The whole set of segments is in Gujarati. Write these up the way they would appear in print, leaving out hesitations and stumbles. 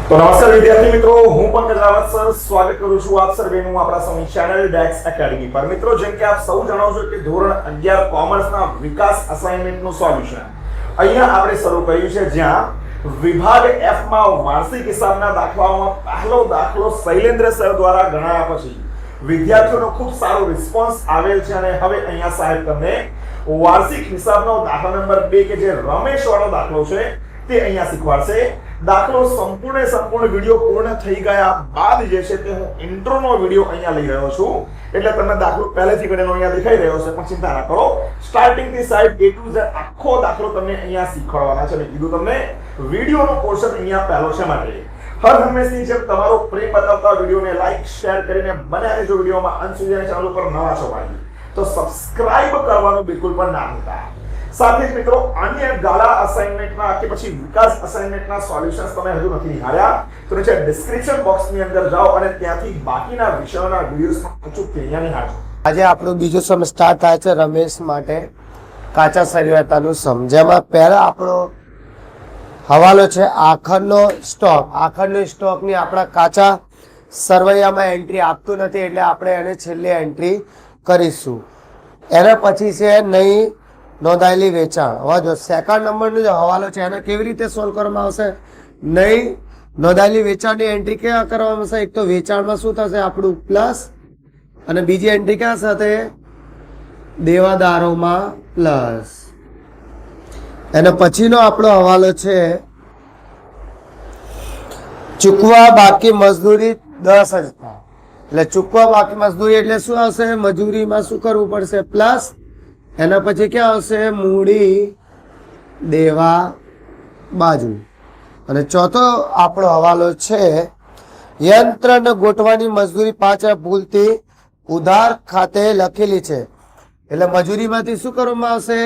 તો નમસ્કાર વિદ્યાર્થી મિત્રો, હું પંકજ રાવત સર સ્વાગત કરું છું આપ સર્વેનું આપણા સૌની ચેનલ ડેક્સ એકેડમી પર. મિત્રો, જેમ કે આપ સૌ જાણો છો કે ધોરણ 11 કોમર્સના વિકાસ અસાઇનમેન્ટનું સોલ્યુશન અહીંયા આપણે શરૂ કર્યું છે, જ્યાં વિભાગ F માં વાર્ષિક હિસાબના દાખલાઓમાં પહેલો દાખલો શૈલેન્દ્ર સર દ્વારા ગણાયા પછી વિદ્યાર્થીઓનો ખૂબ સારો રિસ્પોન્સ આવેલ છે અને હવે અહીંયા સાહેબ તમને વાર્ષિક હિસાબનો દાખલા નંબર 2 કે જે રમેશ વાળો દાખલો છે તે અહીંયા શીખવાડશે. દાખલો સંપૂર્ણ વિડિયો પૂર્ણ થઈ ગયા બાદ જે છે તે હું ઇન્ટ્રોનો વિડિયો અહીંયા લઈ રહ્યો છું, એટલે તમને દાખલો પહેલેથી ગણેલો અહીંયા દેખાઈ રહ્યો છે, પણ ચિંતા ના કરો. સ્ટાર્ટિંગ થી સાહેબ A to Z આખો દાખલો તમને અહીંયા શીખવાડવાના છે. મેં કીધું તમને વિડિયોનો પોર્શન અહીંયા પહેલો છે માટે હર હંમેશની જેમ તમારો પ્રેમ બતાવતા વિડિયોને લાઈક શેર કરીને બનાવી જો વિડિયોમાં અંત સુધી અને ચેનલ પર નવા છો ભાઈ તો સબસ્ક્રાઇબ કરવાનું બિલકુલ પણ ના ભૂલતા. સાથે જ મિત્રો, અન્ય ગાળા અસાઇનમેન્ટના કે પછી વિકાસ અસાઇનમેન્ટના સોલ્યુશન્સ તમે હજુ નથી નિહાળ્યા તો નીચે ડિસ્ક્રિપ્શન બોક્સની અંદર જાઓ અને ત્યાંથી બાકીના વિષયોના વિડિયોઝ અચૂકથી અહીંયા નિહાળજો. આજે આપણું બીજું સમ સ્ટાર્ટ થાય છે રમેશ માટે કાચા સરિયાતાનું સમ, જેમાં પહેલા આપણો હવાલો છે આખરનો સ્ટોક. આખરનો સ્ટોકની આપણા કાચા સરવૈયામાં એન્ટ્રી આપતું નથી, એટલે આપણે એને છેલ્લી એન્ટ્રી કરીશું. એના પછી છે નહીં નોંધાયેલી વેચાણ. હવે જો સેકન્ડ નંબરનો જે હવાલો છે એને કેવી રીતે સોલ્વ કરવામાં આવશે? નહીં નોંધાયેલી વેચાણની એન્ટ્રી કેવા કરવામાં આવશે? એક તો વેચાણમાં શું થશે આપણું પ્લસ, અને બીજી એન્ટ્રી ક્યાં સાથે? દેવાદારોમાં પ્લસ. એના પછીનો આપણો હવાલો છે ચૂકવા બાકી મજદૂરી 10,000. એટલે ચૂકવા બાકી મજદૂરી એટલે શું આવશે? મજૂરીમાં શું કરવું પડશે? પ્લસ. એના પછી ક્યાં આવશે? મૂડી દેવા બાજુ. અને ચોથો આપણો હવાલો છે યંત્રને ગોઠવાની મજદૂરી 5 ભૂલથી ઉધાર ખાતે લખેલી છે, એટલે મજૂરીમાંથી શું કરવામાં આવશે?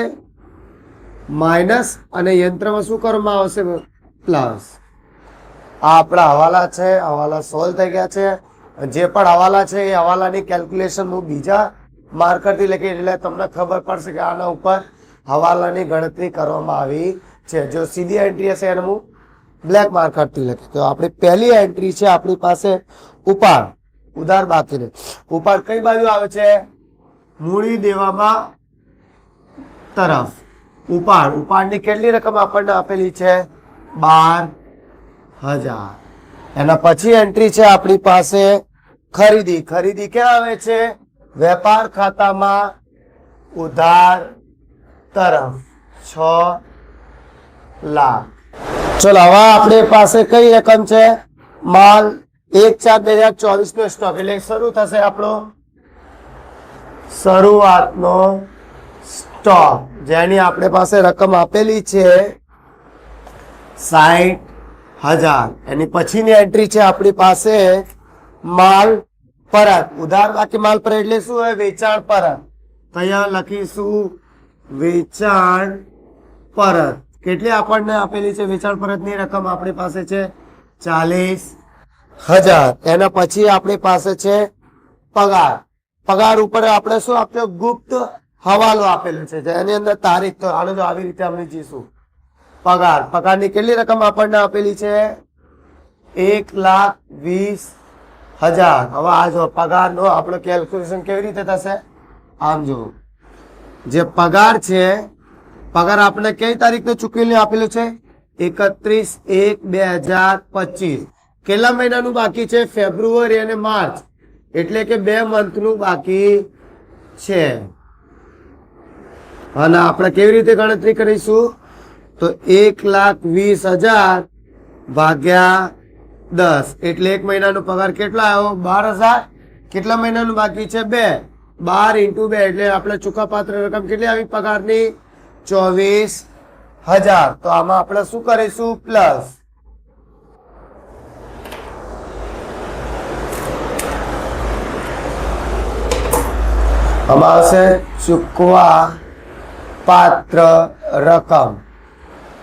માઇનસ, અને યંત્રમાં શું કરવામાં આવશે? પ્લસ. આ આપણા હવાલા છે. હવાલા સોલ્વ થઈ ગયા છે. જે પણ હવાલા છે એ હવાલાની કેલ્ક્યુલેશન હું બીજા માર્કરથી લખી, એટલે તમને ખબર પડશે કે આના ઉપર હવાલાની ગણતરી કરવામાં આવી છે. જો સીધી એન્ટ્રી હશે એને હું બ્લેક માર્કરથી લખી. તો આપણી પહેલી એન્ટ્રી છે આપણી પાસે ઉપાડ, ઉધાર બાકીને. ઉપાડ કઈ બાજુ આવે છે? મૂડી દેવામાં તરફ. ઉપાડની કેટલી રકમ આપણને આપેલી છે? 12,000. એના પછી એન્ટ્રી છે આપણી પાસે ખરીદી. ખરીદી ક્યાં આવે છે? વેપાર ખાતામાં ઉધાર તરફ 6 લાખ. ચલો, હવે આપણી પાસે કઈ રકમ છે? માલ 1/4/2024 નો સ્ટોક, એટલે શરૂ થશે આપણો શરૂઆતનો સ્ટોક, જેની આપણે પાસે રકમ આપેલી છે 60,000. એની પછીની એન્ટ્રી છે આપણી પાસે માલ પરત. ઉધાર બાકી માલ પરત એટલે શું હોય? વેચાણ પરત. તો અહીંયા લખીશું વેચાણ પરત. કેટલી આપણને આપેલી છે વેચાણ પરતની રકમ? આપણી પાસે છે 40,000. એના પછી આપણી પાસે છે પગાર. પગાર ઉપર આપણે શું આપ્યો? ગુપ્ત હવાલો આપેલો છે, જેની અંદર તારીખ. તો આનો જો આવી રીતે આપણે જીશું પગાર. પગારની કેટલી રકમ આપણને આપેલી છે? 1,20,000. હવે આ જો પગારનો આપણો કેલ્ક્યુલેશન કેવી રીતે થશે? આમ જો, જે પગાર છે, પગાર આપણે કઈ તારીખનો ચૂકવેલી આપેલું છે? 31/1/2025. કેટલા મહિનાનું બાકી છે? ફેબ્રુઆરી અને માર્ચ, એટલે કે 2 મંથનું બાકી છે. અને આપણે કેવી રીતે ગણતરી કરીશું? તો 1,20,000 ભાગ્યા 10, એટલે 1 મહિનાનો પગાર કેટલો આવ્યો? 12,000. કેટલા મહિનાનું બાકી છે? 2. 12 × 2 એટલે આપણે ચૂકવપાત્ર રકમ કેટલી આવી પગારની? 24,000. તો આમાં આપણે શું કરીશું? પ્લસ. આમાં આવશે ચૂકવા પાત્ર રકમ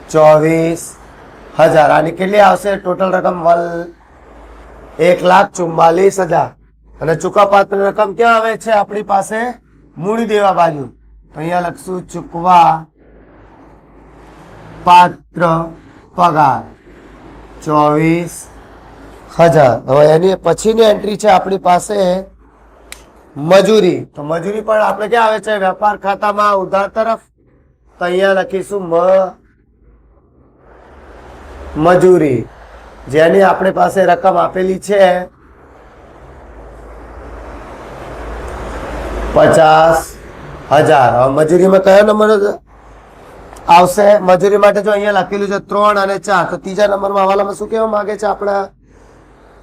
24,000. આની કેટલી આવશે ટોટલ રકમ? 1,44,000. અને ચૂકવપાત્ર રકમ ક્યાં આવે છે આપણી પાસે? મૂડી દેવા બાજુ. તો અહીંયા લખશું ચૂકવા પાત્ર પગાર 24,000. 1000. હવે એની પછીની એન્ટ્રી છે આપણી પાસે મજૂરી. તો મજૂરી પણ આપણે ક્યાં આવે છે? વેપાર ખાતામાં ઉધાર તરફ. તો અહીંયા લખીશું મજૂરી, જેની આપણી પાસે રકમ આપેલી છે 50,000. હવે મજૂરીમાં કયો નંબર આવશે? મજૂરી માટે જો અહીંયા લખેલું છે 3 અને 4, તો ત્રીજા નંબરમાં હવાલામાં શું કહેવા માંગે છે આપણા?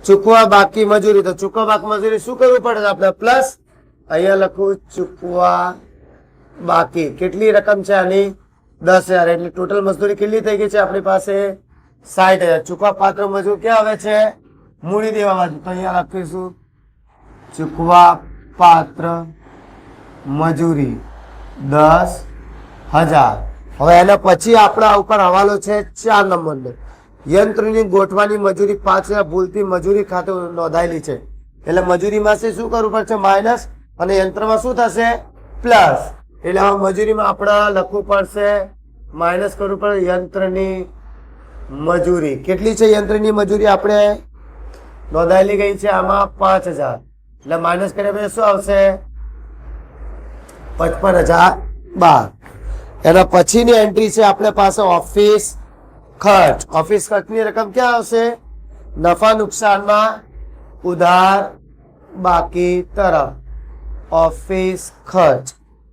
ચૂકવા બાકી મજૂરી. તો ચૂકવા બાકી મજૂરી શું કરવું પડે આપણે? પ્લસ અહીંયા લખું ચૂકવા બાકી. કેટલી રકમ છે આની? 10,000. એટલે ટોટલ મજદૂરી કેટલી થઈ ગઈ છે આપણી પાસે? 60,000. ચૂકવા પાત્ર મજૂર ક્યાં આવે છે? મૂડી દેવા બાજુ. તો અહીંયા લખીશું ચૂકવા પાત્ર મજૂરી 10,000. હવે એના પછી આપણા ઉપર હવાલો છે 4 નંબરનો. યંત્રની ગોઠવાની મજૂરી 5,000 ભૂલથી મજૂરી ખાતે નોંધાયેલી છે. એટલે મજૂરીમાં શું કરવું પડશે? માઇનસ, અને યંત્રમાં શું થશે? પ્લસ. એટલે હવે મજૂરીમાં આપણે લખવું પડશે માઇનસ કરવું પડે યંત્રની મજૂરી. કેટલી છે યંત્રની મજૂરી? આપણે નોંધાયેલી ગઈ છે આમાં 5,000. એટલે માઇનસ કર્યા પછી શું આવશે? 55,012. એના પછીની એન્ટ્રી છે આપણે પાસે ઓફિસ ખર્ચ. ઓફિસ ખર્ચની રકમ ક્યાં આવશે? નફા નુકસાનમાં ઉધાર બાકી તરફ. ઓફિસ ખર્ચ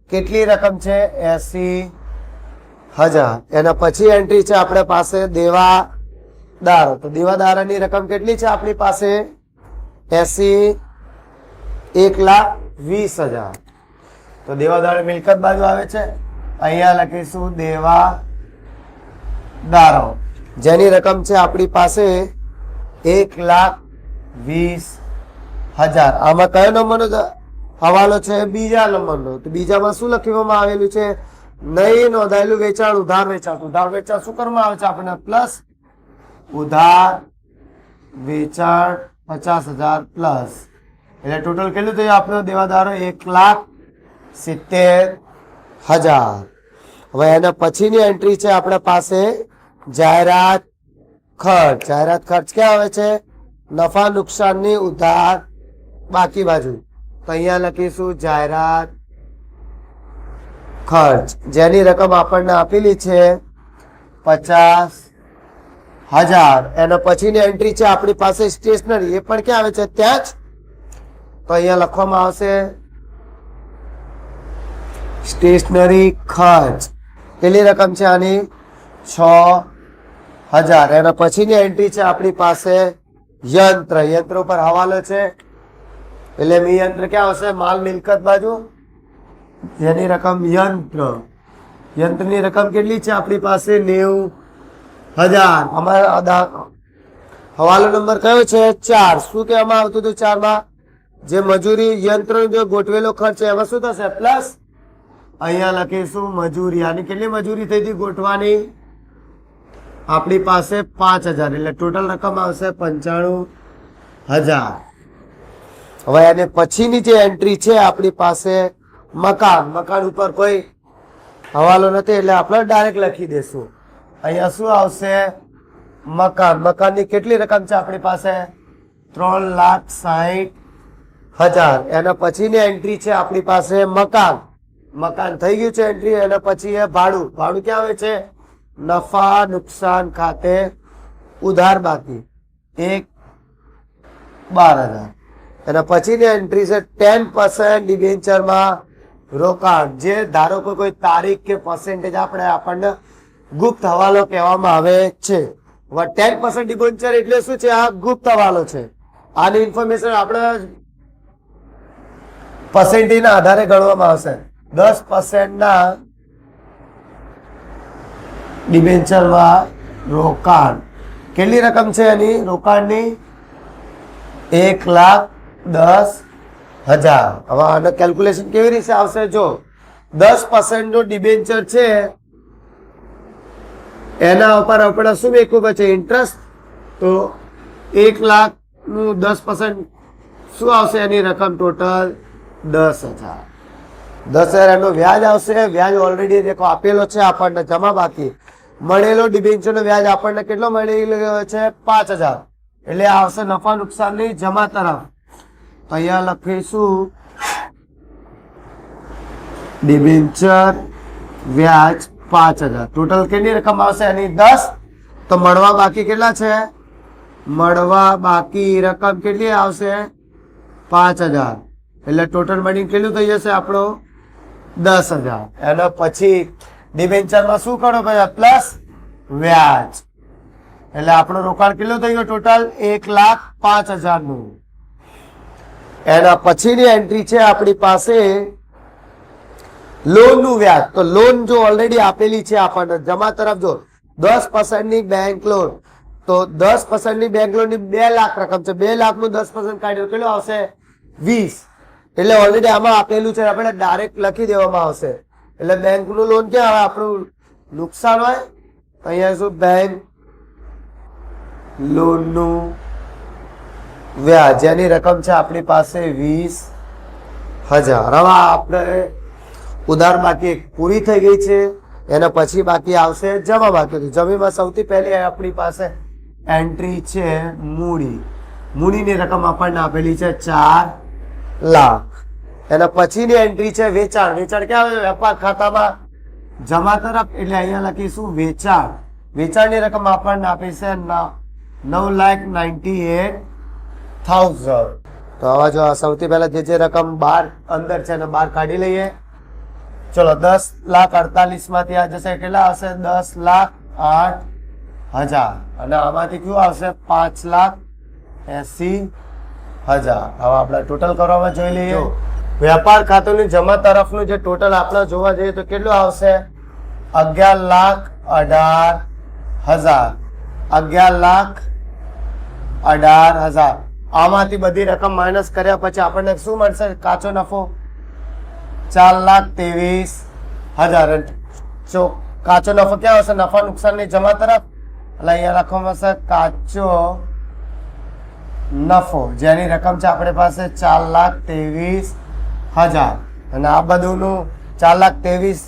કેટલી રકમ છે? 80,000. એના પછી એન્ટ્રી છે આપણે પાસે દેવાદારો. તો દેવાદારોની રકમ કેટલી છે આપણી પાસે? 1,20,000. તો દેવાદારો મિલકત બાજુ આવે છે. અહીંયા લખીશું દેવાદારો, જેની રકમ છે આપણી પાસે 1,20,000. આમાં કયો નંબરનો હવાલો છે? બીજા નંબરનો. તો બીજામાં શું લખવામાં આવેલું છે? નહીં નોંધાયેલું વેચાણ ઉધાર વેચાણ. ઉધાર વેચાણ શું કરવામાં આવે છે આપણને? પ્લસ ઉધાર વેચાણ 50,000 પ્લસ. એટલે ટોટલ કેટલું થયું આપણો દેવાદારો? 1,70,000. હવે એના પછીની એન્ટ્રી છે આપણા પાસે જાહેરાત ખર્ચ. જાહેરાત ખર્ચ ક્યાં આવે છે? નફા નુકસાનની ઉધાર બાકી બાજુ. તો અહીંયા લખીશું જાહેરાત ખર્ચ, જેની રકમ આપણને આપેલી છે 50,000. એના પછીની એન્ટ્રી છે આપણી પાસે સ્ટેશનરી. એ પણ ક્યાં આવે છે? ત્યાં જ. તો અહીંયા લખવામાં આવશે સ્ટેશનરી ખર્ચ. કેટલી રકમ છે આની? 6,000. એના પછીની એન્ટ્રી છે આપણી પાસે યંત્ર. યંત્ર ઉપર હવાલો છે એટલે યંત્ર ક્યાં આવશે? માલ મિલકત બાજુ. જેની રકમ યંત્રની રકમ કેટલી છે આપણી પાસે? 90,000. અમારા હવાલો નંબર કયો છે? 4. શું કહેવામાં આવતું હતું 4માં? જે મજૂરી યંત્ર જો ગોઠવેલો ખર્ચ છે એમાં શું થશે? પ્લસ. અહીંયા લખીશું મજૂરી. આની કેટલી મજૂરી થઈ હતી ગોઠવાની? આપણી પાસે 5,000. એટલે ટોટલ રકમ આવશે 95,000. હવે એને પછીની જે એન્ટ્રી છે આપણી પાસે મકાન. મકાન ઉપર કોઈ હવાલો નથી એટલે આપણે ડાયરેક્ટ લખી દેશું. અહીંયા શું આવશે? મકાન. મકાનની કેટલી રકમ છે આપણી પાસે? 3,60,000. એના પછીની એન્ટ્રી છે આપણી પાસે મકાન. મકાન થઈ ગયું છે એન્ટ્રી. એના પછી એ ભાડું. ભાડું ક્યાં આવે છે? નફા નુકસાન ખાતે ઉધાર બાકી 1,12,000. એના પછીની એન્ટ્રી છે 10% ડિબેન્ચરમાં રોકાણ. જે ધારો કે કોઈ તારીખ કે પર્સેન્ટેજ આપણને ગુપ્ત હવાલો કહેવામાં આવે છે. 10% ડિબેન્ચર એટલે શું છે? આ ગુપ્ત હવાલો છે. આની ઇન્ફોર્મેશન આપણે પર્સેન્ટેજના આધારે ગણવામાં આવશે. 10% ના ડિબેન્ચરમાં રોકાણ. કેટલી રકમ છે એની રોકાણની? 1,10,000. હવે આનો કેલ્ક્યુલેશન કેવી રીતે આવશે? જો 10% નો ડિબેન્ચર છે એના ઉપર આપણે શું મેકવું પડશે? ઇન્ટરેસ્ટ. તો 1,00,000 નું 10% શું આવશે? એની રકમ ટોટલ 10,000. 10,000 એનો વ્યાજ આવશે. વ્યાજ ઓલરેડી દેખો આપેલો છે આપણને જમા બાકી. મળેલો ડિબેન્ચરનો વ્યાજ આપણને કેટલો મળી ગયો છે? 5,000. એટલે આવશે નફા નુકસાનની જમા તરફ. તો અહીંયા લખીશું ડિબેન્ચર વ્યાજ 5000. ટોટલ કેટલી રકમ આવશે એની 10. તો મળવા બાકી કેટલા છે? મળવા બાકી રકમ કેટલી આવશે? 5000. એટલે ટોટલ મળીને કેટલું થઈ જશે આપણો? 10,000. એના પછી ડિબેન્ચરમાં શું કરો ભાઈ? પ્લસ વ્યાજ. એટલે આપણું રોકાણ કેટલું થઈ ગયું ટોટલ? 1,05,000 નું. એના પછીની એન્ટ્રી છે આપણી પાસે લોન નું વ્યાજ. તો લોન જો ઓલરેડી આપેલી છે આપણને જમા તરફ, જો 10% ની બેંક લોન, તો 10% ની બેંક લોન ની 2 લાખ રકમ છે. 2 લાખ નું 10% કાઢ્યું કેટલું આવશે? 20. એટલે ઓલરેડી આમાં આપેલું છે, આપણે ડાયરેક્ટ લખી દેવામાં આવશે. એટલે બેંક નું લોન ક્યાં આવે? આપણું નુકસાન હોય. અહીંયા શું? બેંક લોન નું વ્યાજ જેની રકમ છે આપણી પાસે 20,000. હવે આપણે ઉધાર બાકી પૂરી થઈ ગઈ છે. એના પછી બાકી આવશે જમા બાકી. જમીમાં સૌથી પહેલી આપણી પાસે એન્ટ્રી છે મૂડી. મૂડીની રકમ આપણને આપેલી છે 4 લાખ. એના પછીની એન્ટ્રી છે વેચાણ. વેચાણ ક્યાં આવે? વેપાર ખાતામાં જમા તરફ. એટલે અહીંયા લખીશું વેચાણ. વેચાણની રકમ આપણને આપી છે 9,98,000. તો હવે જો સૌથી પહેલા જે રકમ બહાર અંદર છે એને બહાર કાઢી લઈએ. ચલો 10,48,000 માંથી આ જશે કેટલા આવશે? 10,08,000. અને આમાંથી કયું આવશે? 5,80,000. હવે આપણે ટોટલ કરવામાં જોઈ લઈએ. વેપાર ખાતાની જમા તરફનું જે ટોટલ આપણે જોવા જઈએ તો કેટલું આવશે? 11,18,000. 11,18,000. આમાંથી બધી રકમ માઇનસ કર્યા પછી આપણને શું મળશે? કાચો નફો 4,23,000. કાચો નફો ક્યાં આવશે? નફા નુકસાનની જમા તરફ. એટલે અહીંયા લખવામાં આવશે કાચો નફો જેની રકમ છે આપણી પાસે 4,23,000. અને આ બધુંનું 4,23,000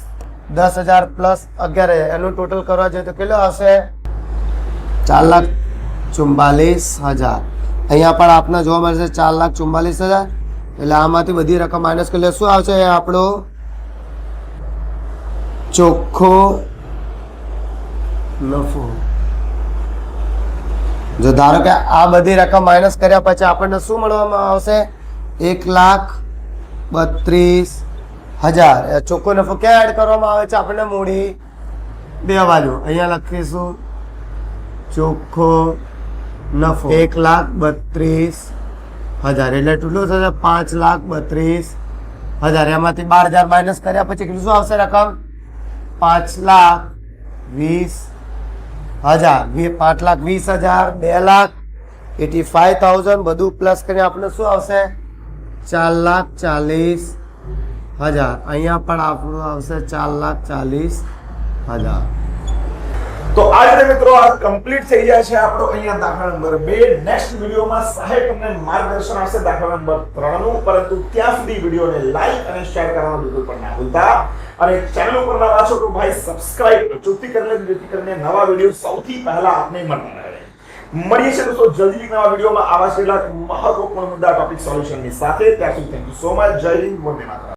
10,000 પ્લસ 11 એનું ટોટલ કરવા જોઈએ તો કેટલું આવશે? 4,44,000. અહીંયા પણ આપને જોવા મળશે 4,44,000. એટલે આમાંથી બધી રકમ માઇનસ કરી શું આવશે? આપણો ચોખ્ખો નફો. જો ધારો કે આ બધી રકમ માઇનસ કર્યા પછી આપણને શું મળવામાં આવશે? 1,32,000. ચોખ્ખો નફો ક્યાં એડ કરવામાં આવે છે? આપણને મૂડી બે બાજુ. અહીંયા લખીશું ચોખ્ખો નફો 1,32,000. એટલે કેટલું થશે? 5,32,000. એમાંથી 12,000 માઇનસ કર્યા પછી કેટલું શું આવશે રકમ? 5,20,000. 5,20,000, 2,85,000 બધું પ્લસ કરીને આપણે શું આવશે? 4,40,000. અહીંયા પણ આપણું આવશે 4,40,000. તો આ રીતે મિત્રો આ કમ્પ્લીટ થઈ જાય છે આપણો અહીંયા દાખલા નંબર 2. નેક્સ્ટ વિડીયોમાં સહાયક તમને માર્ગદર્શન આપશે દાખલા નંબર 3 નું. પરંતુ ત્યાં સુધી વિડીયોને લાઈક અને શેર કરવાનું બિલકુલ પણ ના ભૂલતા. અને ચેનલ ઉપર નવા છો તો ભાઈ સબસ્ક્રાઇબ ચોથી કરી લે, જેથી કરીને નવા વિડીયો સૌથી પહેલા આપને મળતા રહે. મળીએ છીએ દોસ્તો જલ્દી નવા વિડીયોમાં આવા કેટલાક મહત્વપૂર્ણ મુદ્દા ટોપિક સોલ્યુશનની સાથે. ત્યાં સુધી થેન્ક યુ સો મચ. જય હિન્દ, વંદે માતરમ.